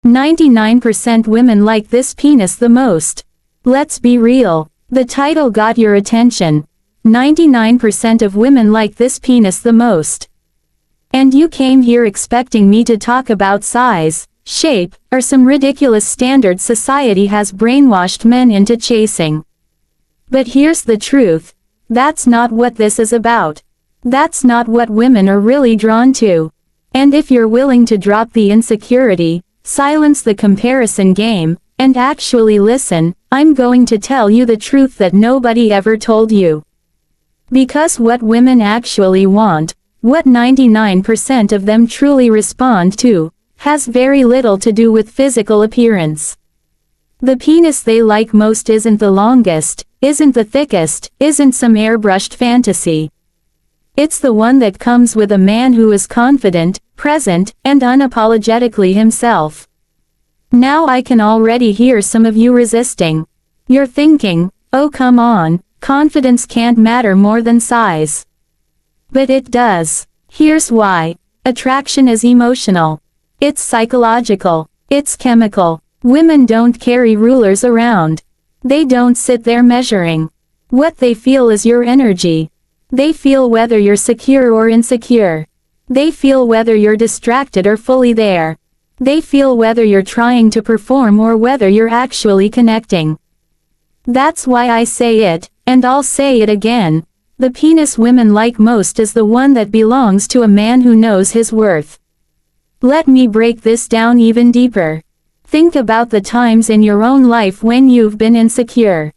99% women like this penis the most. Let's be real. The title got your attention. 99% of women like this penis the most. And you came here expecting me to talk about size, shape, or some ridiculous standard society has brainwashed men into chasing. But here's the truth. That's not what this is about. That's not what women are really drawn to. And if you're willing to drop the insecurity, silence the comparison game, and actually listen, I'm going to tell you the truth that nobody ever told you. Because what women actually want, what 99% of them truly respond to, has very little to do with physical appearance. The penis they like most isn't the longest, isn't the thickest, isn't some airbrushed fantasy. It's the one that comes with a man who is confident, present, and unapologetically himself. Now I can already hear some of you resisting. You're thinking, oh come on, confidence can't matter more than size. But it does. Here's why. Attraction is emotional. It's psychological. It's chemical. Women don't carry rulers around. They don't sit there measuring. What they feel is your energy. They feel whether you're secure or insecure. They feel whether you're distracted or fully there. They feel whether you're trying to perform or whether you're actually connecting. That's why I say it, and I'll say it again. The penis women like most is the one that belongs to a man who knows his worth. Let me break this down even deeper. Think about the times in your own life when you've been insecure.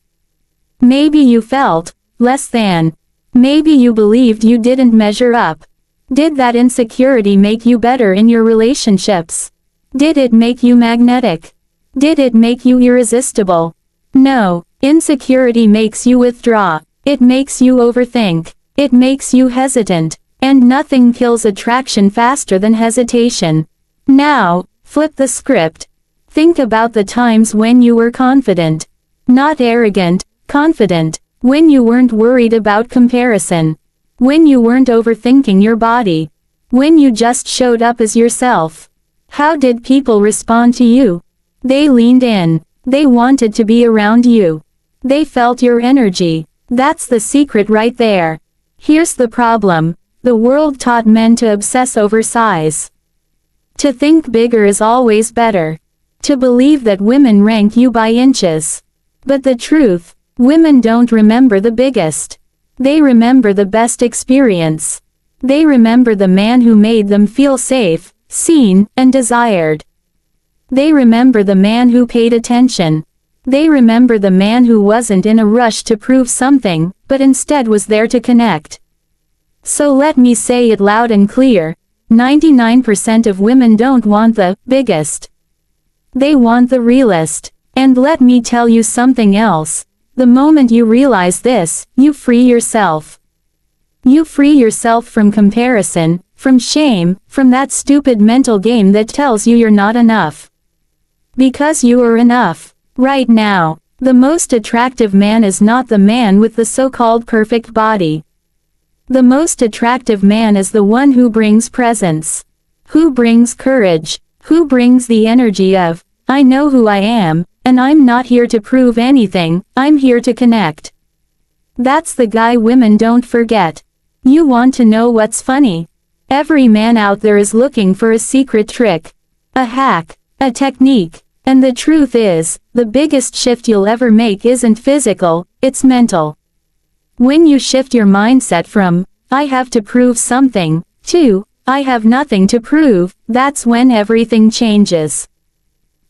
Maybe you felt less than. Maybe you believed you didn't measure up. Did that insecurity make you better in your relationships? Did it make you magnetic? Did it make you irresistible? No, insecurity makes you withdraw. It makes you overthink. It makes you hesitant. And nothing kills attraction faster than hesitation. Now, flip the script. Think about the times when you were confident. Not arrogant, confident. When you weren't worried about comparison. When you weren't overthinking your body. When you just showed up as yourself. How did people respond to you? They leaned in. They wanted to be around you. They felt your energy. That's the secret right there. Here's the problem. The world taught men to obsess over size. To think bigger is always better. To believe that women rank you by inches. But the truth, women don't remember the biggest. They remember the best experience. They remember the man who made them feel safe, seen, and desired. They remember the man who paid attention. They remember the man who wasn't in a rush to prove something, but instead was there to connect. So let me say it loud and clear, 99% of women don't want the biggest. They want the realest. And let me tell you something else. The moment you realize this, you free yourself. You free yourself from comparison, from shame, from that stupid mental game that tells you you're not enough. Because you are enough. Right now, the most attractive man is not the man with the so-called perfect body. The most attractive man is the one who brings presence. Who brings courage. Who brings the energy of, I know who I am, and I'm not here to prove anything, I'm here to connect. That's the guy women don't forget. You want to know what's funny? Every man out there is looking for a secret trick. A hack. A technique. And the truth is, the biggest shift you'll ever make isn't physical, it's mental. When you shift your mindset from, I have to prove something, to, I have nothing to prove, that's when everything changes.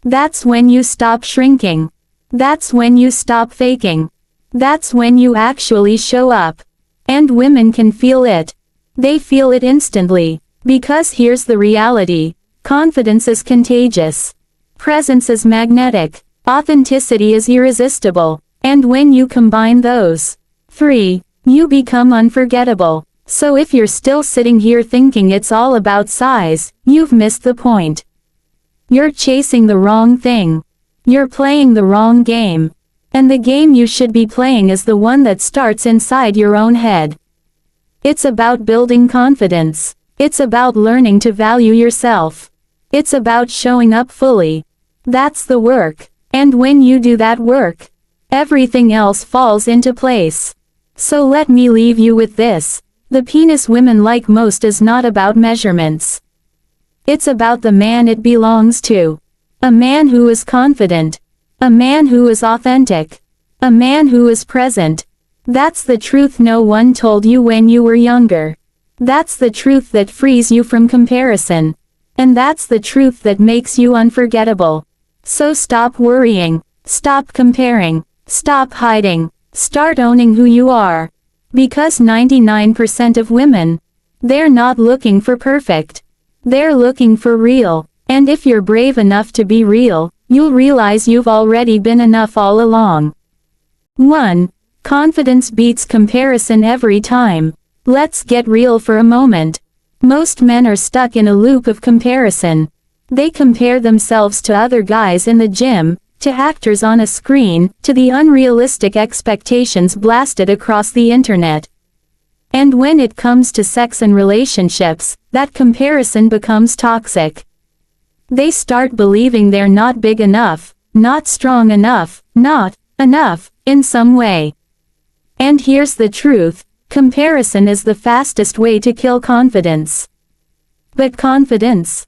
That's when you stop shrinking. That's when you stop faking. That's when you actually show up. And women can feel it. They feel it instantly. Because here's the reality. Confidence is contagious. Presence is magnetic. Authenticity is irresistible. And when you combine those three, you become unforgettable. So if you're still sitting here thinking it's all about size, you've missed the point. You're chasing the wrong thing. You're playing the wrong game. And the game you should be playing is the one that starts inside your own head. It's about building confidence. It's about learning to value yourself. It's about showing up fully. That's the work. And when you do that work, everything else falls into place. So let me leave you with this. The penis women like most is not about measurements. It's about the man it belongs to. A man who is confident. A man who is authentic. A man who is present. That's the truth no one told you when you were younger. That's the truth that frees you from comparison. And that's the truth that makes you unforgettable. So stop worrying. Stop comparing. Stop hiding. Start owning who you are. Because 99% of women, they're not looking for perfect. They're looking for real. And if you're brave enough to be real, you'll realize you've already been enough all along. 1. Confidence beats comparison every time. Let's get real for a moment. Most men are stuck in a loop of comparison. They compare themselves to other guys in the gym, to actors on a screen, to the unrealistic expectations blasted across the internet. And when it comes to sex and relationships, that comparison becomes toxic. They start believing they're not big enough, not strong enough, not enough, in some way. And here's the truth, comparison is the fastest way to kill confidence. But confidence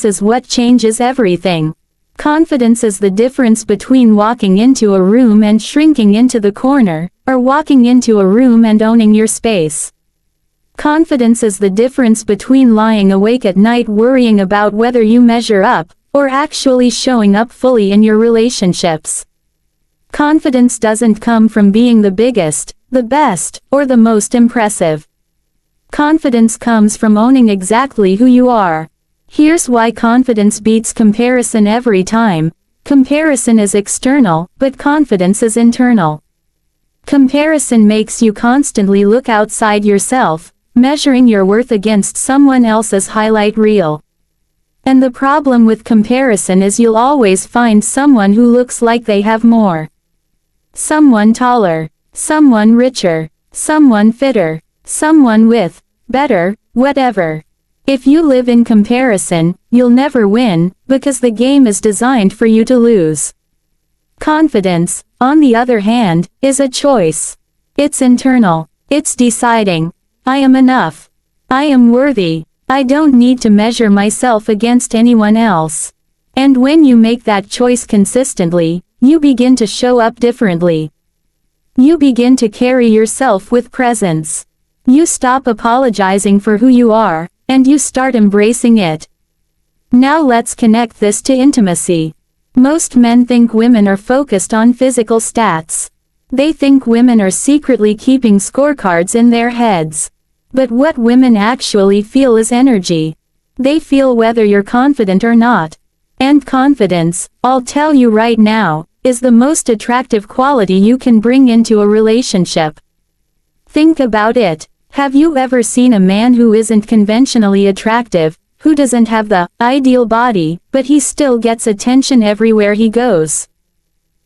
is what changes everything. Confidence is the difference between walking into a room and shrinking into the corner, or walking into a room and owning your space. Confidence is the difference between lying awake at night worrying about whether you measure up, or actually showing up fully in your relationships. Confidence doesn't come from being the biggest, the best, or the most impressive. Confidence comes from owning exactly who you are. Here's why confidence beats comparison every time. Comparison is external, but confidence is internal. Comparison makes you constantly look outside yourself, measuring your worth against someone else's highlight reel. And the problem with comparison is you'll always find someone who looks like they have more. Someone taller, someone richer, someone fitter, someone with better, whatever. If you live in comparison, you'll never win, because the game is designed for you to lose. Confidence, on the other hand, is a choice. It's internal. It's deciding, I am enough. I am worthy. I don't need to measure myself against anyone else. And when you make that choice consistently, you begin to show up differently. You begin to carry yourself with presence. You stop apologizing for who you are, and you start embracing it. Now let's connect this to intimacy. Most men think women are focused on physical stats. They think women are secretly keeping scorecards in their heads. But what women actually feel is energy. They feel whether you're confident or not. And confidence, I'll tell you right now, is the most attractive quality you can bring into a relationship. Think about it. Have you ever seen a man who isn't conventionally attractive, who doesn't have the ideal body, but he still gets attention everywhere he goes?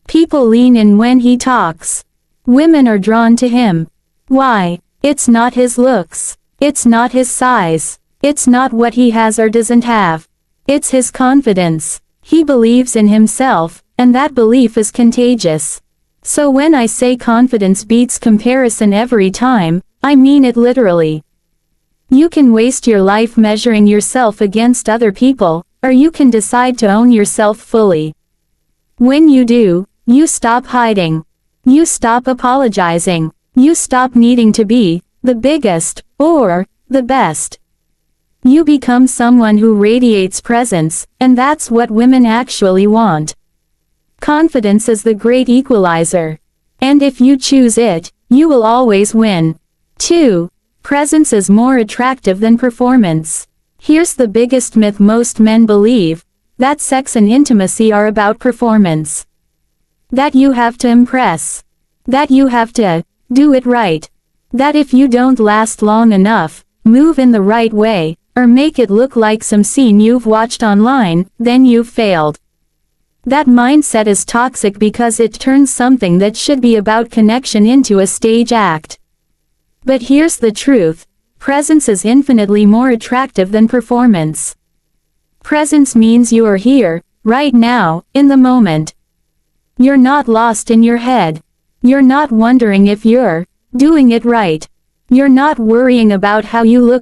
People lean in when he talks. Women are drawn to him. Why? It's not his looks. It's not his size. It's not what he has or doesn't have. It's his confidence. He believes in himself, and that belief is contagious. So when I say confidence beats comparison every time, I mean it literally. You can waste your life measuring yourself against other people, or you can decide to own yourself fully. When you do, you stop hiding. You stop apologizing. You stop needing to be the biggest, or the best. You become someone who radiates presence, and that's what women actually want. Confidence is the great equalizer. And if you choose it, you will always win. 2. Presence is more attractive than performance. Here's the biggest myth most men believe, that sex and intimacy are about performance. That you have to impress. That you have to do it right. That if you don't last long enough, move in the right way, or make it look like some scene you've watched online, then you've failed. That mindset is toxic because it turns something that should be about connection into a stage act. But here's the truth, presence is infinitely more attractive than performance. Presence means you are here, Right now, in the moment. You're not lost in your head. You're not wondering if you're doing it right. You're not worrying about how you look